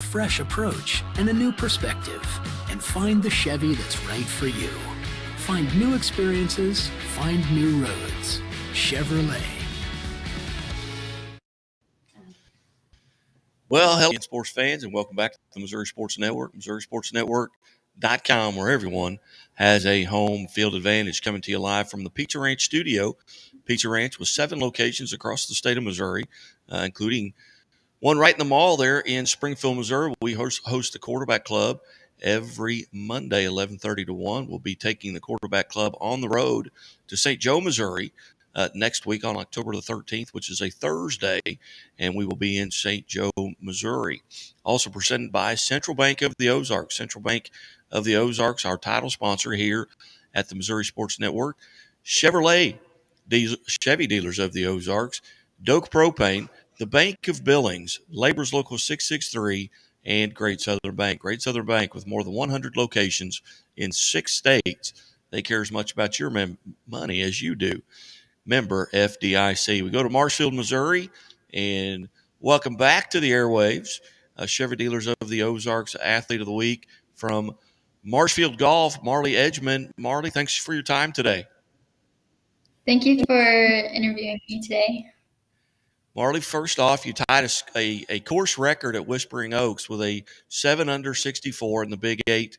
fresh approach and a new perspective, and find the Chevy that's right for you. Find new experiences, find new roads. Chevrolet. Well, hello, sports fans, and welcome back to the Missouri Sports Network, MissouriSportsNetwork.com, where everyone has a home field advantage. Coming to you live from the Pizza Ranch studio. Pizza Ranch with 7 locations across the state of Missouri, including one right in the mall there in Springfield, Missouri. We host the Quarterback Club every Monday, 11:30 to 1. We'll be taking the Quarterback Club on the road to St. Joe, Missouri, next week on October the 13th, which is a Thursday, and we will be in St. Joe, Missouri. Also presented by Central Bank of the Ozarks. Central Bank of the Ozarks, our title sponsor here at the Missouri Sports Network. Chevrolet, Chevy dealers of the Ozarks. Doak Propane, the Bank of Billings, Labor's Local 663, and Great Southern Bank. Great Southern Bank with more than 100 locations in 6 states. They care as much about your money as you do. Member FDIC. We go to Marshfield, Missouri, and welcome back to the airwaves. Chevy Dealers of the Ozarks Athlete of the Week from Marshfield Golf, Marlee Edgeman. Marlee, thanks for your time today. Thank you for interviewing me today. Marlee, first off, you tied a course record at Whispering Oaks with a 7 under 64 in the Big Eight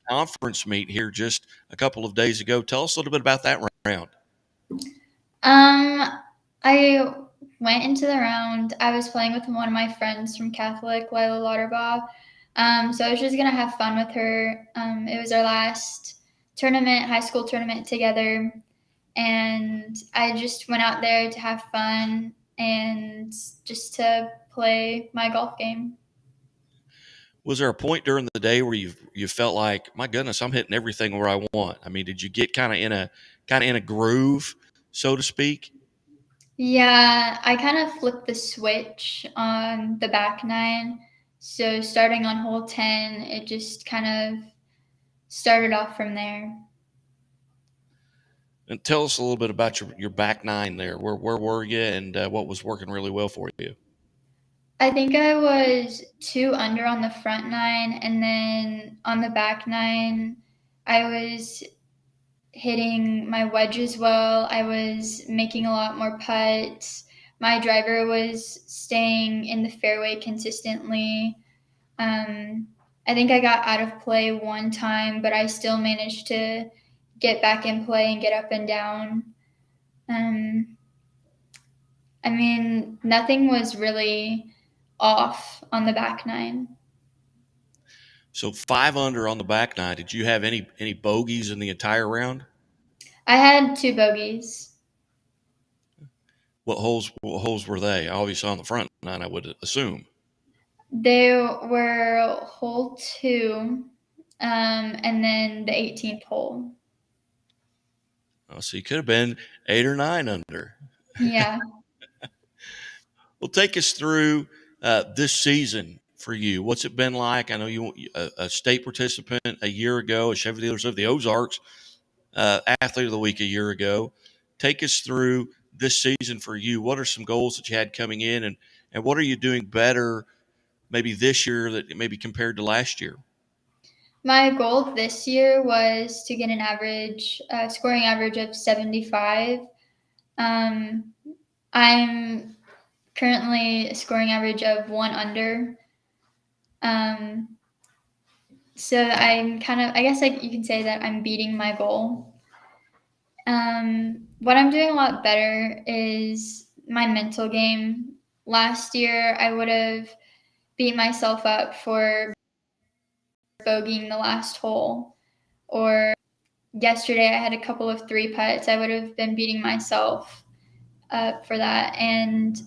conference meet here just a couple of days ago. Tell us a little bit about that round. I went into the round. I was playing with one of my friends from Catholic, Lila Lauterbaugh. So I was just gonna have fun with her. It was our last high school tournament together. And I just went out there to have fun and just to play my golf game. Was there a point during the day where you felt like, my goodness, I'm hitting everything where I want? I mean, did you get kind of in a groove, so to speak? Yeah, I kind of flipped the switch on the back 9. So starting on hole 10, it just kind of started off from there. And tell us a little bit about your back 9 there. Where were you, and what was working really well for you? I think I was 2 under on the front 9, and then on the back 9, I was hitting my wedges well. I was making a lot more putts. My driver was staying in the fairway consistently. I think I got out of play one time, but I still managed to get back in play and get up and down. I mean, nothing was really off on the back 9. So 5 under on the back 9. Did you have any bogeys in the entire round? I had 2 bogeys. What holes were they? Obviously on the front 9, I would assume. They were hole 2, and then the 18th hole. Oh, so you could have been 8 or 9 under. Yeah. Well, take us through this season for you. What's it been like? I know you a state participant a year ago, a Chevy Dealers of the Ozarks Athlete of the Week a year ago. Take us through this season for you. What are some goals that you had coming in, and what are you doing better maybe this year that maybe compared to last year? My goal this year was to get an scoring average of 75. I'm currently a scoring average of 1 under. So I'm I guess you can say that I'm beating my goal. What I'm doing a lot better is my mental game. Last year, I would have beat myself up for bogeying the last hole. Or yesterday, I had a couple of 3 putts. I would have been beating myself up for that. And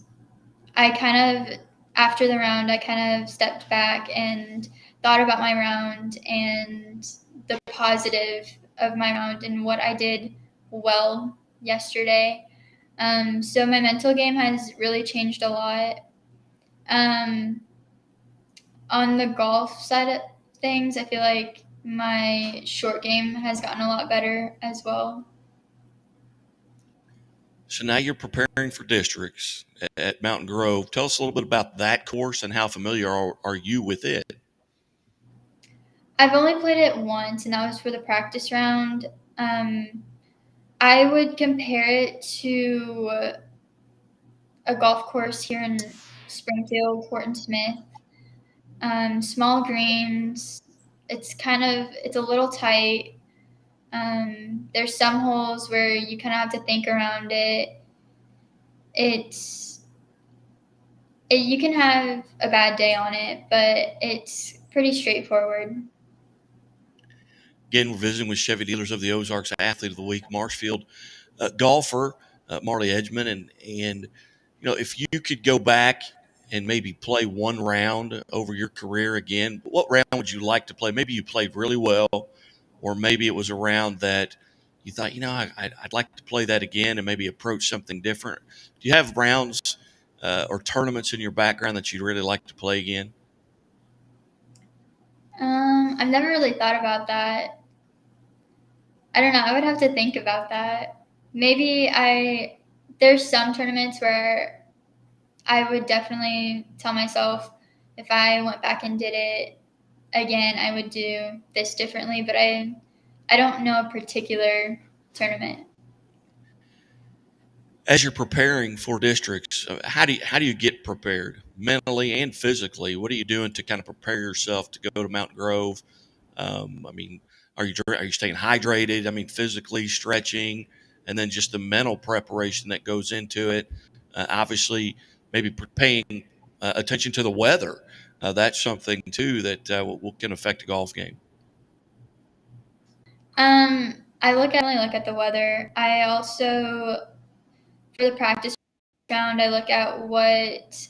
after the round, I kind of stepped back and thought about my round and the positive of my round and what I did well yesterday. So my mental game has really changed a lot. On the golf side of things, I feel like my short game has gotten a lot better as well. So now you're preparing for districts at Mountain Grove. Tell us a little bit about that course and how familiar are you with it? I've only played it once, and that was for the practice round. I would compare it to a golf course here in Springfield, Horton Smith. Small greens. It's a little tight. There's some holes where you kind of have to think around it. It's you can have a bad day on it, but it's pretty straightforward. Again, we're visiting with Chevy Dealers of the Ozarks Athlete of the Week, Marshfield golfer Marlee Edgeman, and if you could go back and maybe play one round over your career again, what round would you like to play? Maybe you played really well, or maybe it was a round that you thought, I'd like to play that again and maybe approach something different. Do you have rounds or tournaments in your background that you'd really like to play again? I've never really thought about that. I don't know. I would have to think about that. Maybe there's some tournaments where I would definitely tell myself if I went back and did it again, I would do this differently, but I don't know a particular tournament. As you're preparing for districts, how do you get prepared mentally and physically? What are you doing to kind of prepare yourself to go to Mountain Grove? I mean, are you staying hydrated? I mean, physically stretching, and then just the mental preparation that goes into it. Obviously, maybe paying attention to the weather. That's something too that can affect a golf game. I only look at the weather. I also, for the practice round, I look at what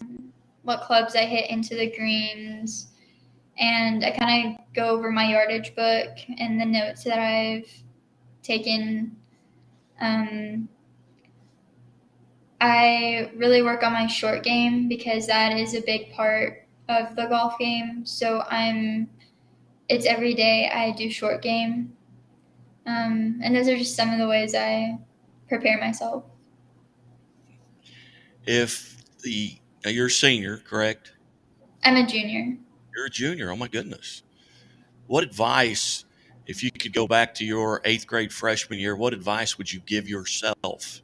clubs I hit into the greens, and I kind of go over my yardage book and the notes that I've taken. I really work on my short game because that is a big part of the golf game. So it's every day I do short game. And those are just some of the ways I prepare myself. Now you're a senior, correct? I'm a junior. You're a junior. Oh my goodness. What advice, if you could go back to your eighth grade freshman year, what advice would you give yourself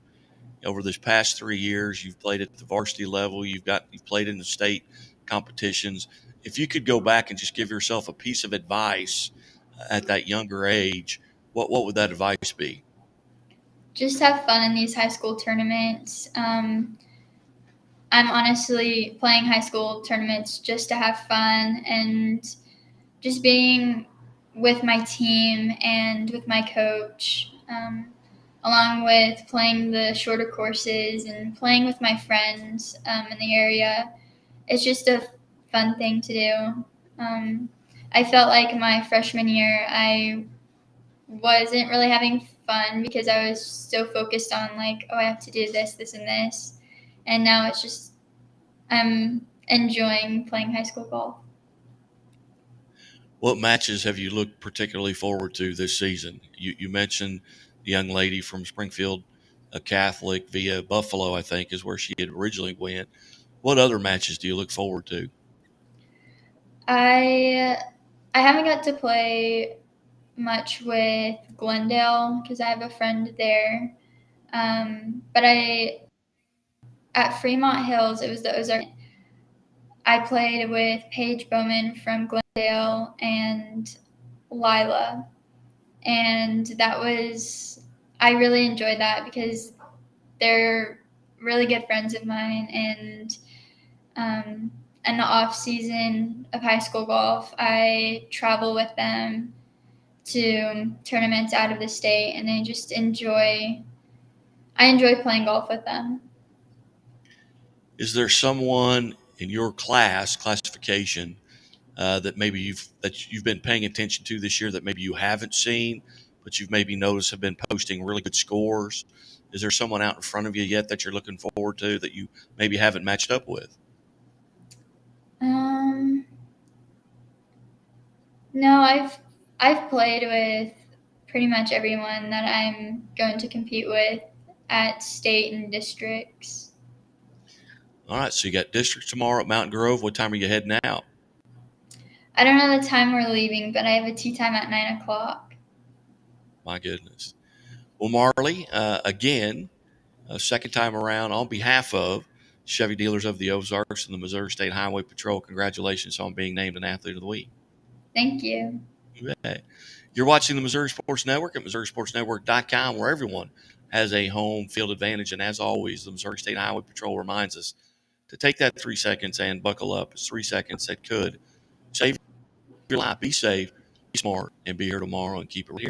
over this past 3 years? You've played at the varsity level. You've played in the state competitions. If you could go back and just give yourself a piece of advice at that younger age, what would that advice be? Just have fun in these high school tournaments. I'm honestly playing high school tournaments just to have fun and just being with my team and with my coach, along with playing the shorter courses and playing with my friends in the area. It's just a fun thing to do. I felt like my freshman year, I wasn't really having fun because I was so focused on like, oh, I have to do this, this, and this. And now it's just I'm enjoying playing high school golf. What matches have you looked particularly forward to this season? You mentioned the young lady from Springfield, a Catholic via Buffalo, I think, is where she had originally went. What other matches do you look forward to? I I haven't got to play much with Glendale because I have a friend there. But I at Fremont Hills, it was the Ozarks. I played with Paige Bowman from Glendale and Lila, and I really enjoyed that because they're really good friends of mine, and in the off season of high school golf, I travel with them to tournaments out of the state, and I enjoy playing golf with them. Is there someone in your classification that you've been paying attention to this year that maybe you haven't seen, but you've maybe noticed have been posting really good scores? Is there someone out in front of you yet that you're looking forward to that you maybe haven't matched up with? Um, no, I've played with pretty much everyone that I'm going to compete with. at state and districts. All right, so you got districts tomorrow at Mountain Grove. What time are you heading out? I don't know the time we're leaving, but I have a tee time at 9 o'clock. My goodness. Well, Marlee, again, second time around, on behalf of Chevy Dealers of the Ozarks and the Missouri State Highway Patrol, congratulations on being named an Athlete of the Week. Thank you. You're watching the Missouri Sports Network at MissouriSportsNetwork.com, where everyone has a home field advantage. And as always, the Missouri State Highway Patrol reminds us to take that 3 seconds and buckle up. It's 3 seconds that could save your life. Be safe, be smart, and be here tomorrow and keep it here.